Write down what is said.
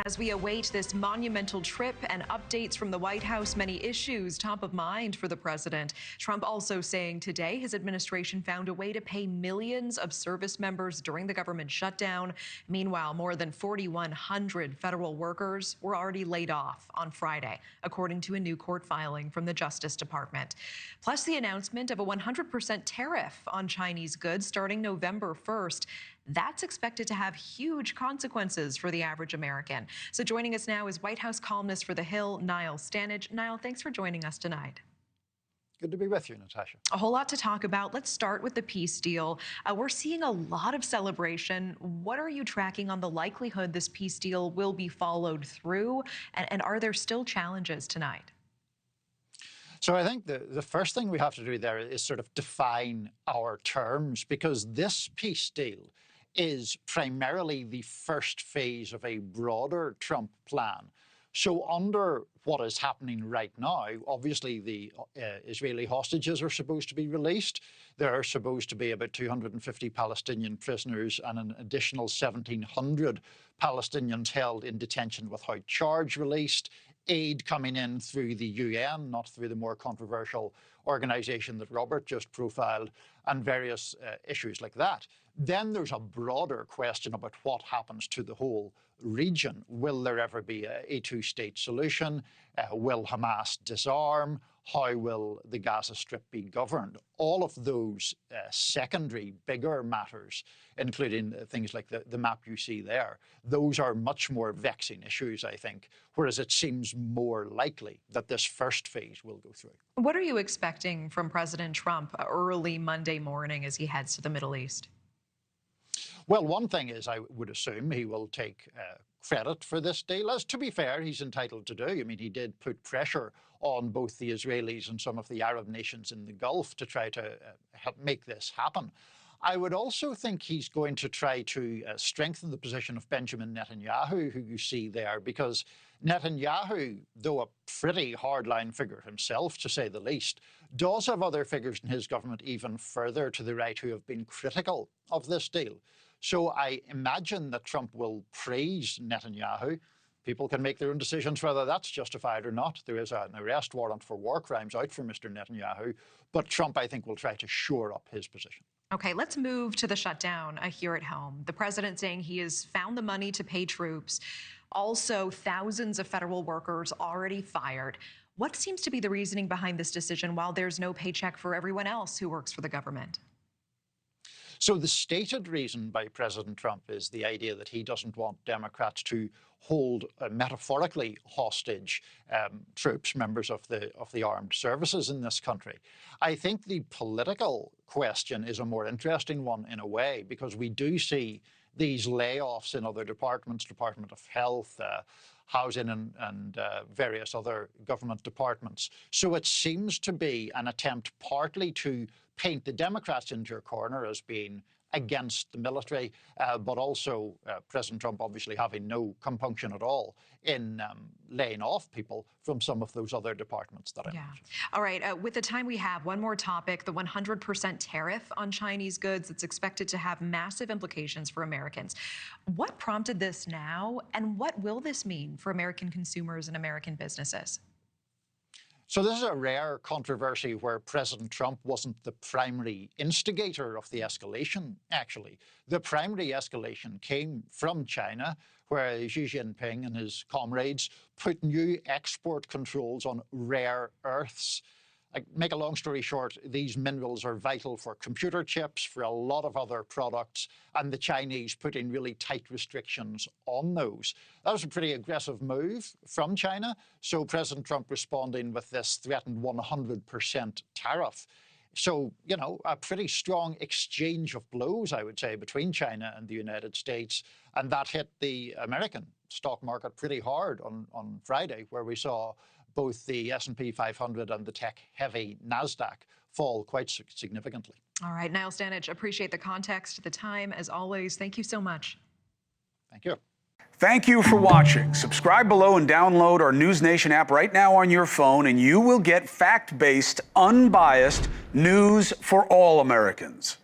As we await this monumental trip and updates from the White House, many issues top of mind for the president. Trump also saying today his administration found a way to pay millions of service members during the government shutdown. Meanwhile, more than 4,100 federal workers were already laid off on Friday, according to a new court filing from the Justice Department. Plus, the announcement of a 100% tariff on Chinese goods starting November 1st. That's expected to have huge consequences for the average American. So joining us now is White House columnist for The Hill, Niall Stanage. Niall, thanks for joining us tonight. Good to be with you, Natasha. A whole lot to talk about. Let's start with the peace deal. We're seeing a lot of celebration. What are you tracking on the likelihood this peace deal will be followed through? And are there still challenges tonight? So I think the first thing we have to do there is sort of define our terms, because this peace deal is primarily the first phase of a broader Trump plan. So under what is happening right now, obviously the Israeli hostages are supposed to be released. There are supposed to be about 250 Palestinian prisoners and an additional 1,700 Palestinians held in detention without charge released. Aid coming in through the UN, not through the more controversial organization that Robert just profiled, and various issues like that. Then there's a broader question about what happens to the whole region. Will there ever be a two-state solution? Will Hamas disarm? How will the Gaza Strip be governed? All of those secondary, bigger matters, including things like the map you see there, those are much more vexing issues, I think, whereas it seems more likely that this first phase will go through. What are you expecting from President Trump early Monday morning as he heads to the Middle East? Well, one thing is I would assume he will take credit for this deal, as to be fair, he's entitled to do. I mean, he did put pressure on both the Israelis and some of the Arab nations in the Gulf to try to help make this happen. I would also think he's going to try to strengthen the position of Benjamin Netanyahu, who you see there, because Netanyahu, though a pretty hardline figure himself, to say the least, does have other figures in his government even further to the right who have been critical of this deal. So I imagine that Trump will praise Netanyahu. People can make their own decisions whether that's justified or not. There is an arrest warrant for war crimes out for Mr. Netanyahu, but Trump, I think, will try to shore up his position. Okay, let's move to the shutdown here at home. The president saying he has found the money to pay troops. Also, thousands of federal workers already fired. What seems to be the reasoning behind this decision while there's no paycheck for everyone else who works for the government? So the stated reason by President Trump is the idea that he doesn't want Democrats to hold metaphorically hostage troops, members of the armed services in this country. I think the political question is a more interesting one in a way, because we do see these layoffs in other departments, Department of Health, Housing and various other government departments. So it seems to be an attempt partly to paint the Democrats into a corner as being against the military, but also President Trump obviously having no compunction at all in laying off people from some of those other departments that I mentioned. All right, with the time we have, one more topic, the 100% tariff on Chinese goods that's expected to have massive implications for Americans. What prompted this now, and what will this mean for American consumers and American businesses? So this is a rare controversy where President Trump wasn't the primary instigator of the escalation, actually. The primary escalation came from China, where Xi Jinping and his comrades put new export controls on rare earths. Make a long story short, these minerals are vital for computer chips, for a lot of other products, and the Chinese put in really tight restrictions on those. That was a pretty aggressive move from China, so President Trump responding with this threatened 100% tariff. So, you know, a pretty strong exchange of blows, I would say, between China and the United States, and that hit the American stock market pretty hard on Friday, where we saw both the S&P 500 and the tech-heavy NASDAQ fall quite significantly. All right, Niall Stanage, appreciate the context, the time, as always. Thank you so much. Thank you. Thank you for watching. Subscribe below and download our NewsNation app right now on your phone, and you will get fact-based, unbiased news for all Americans.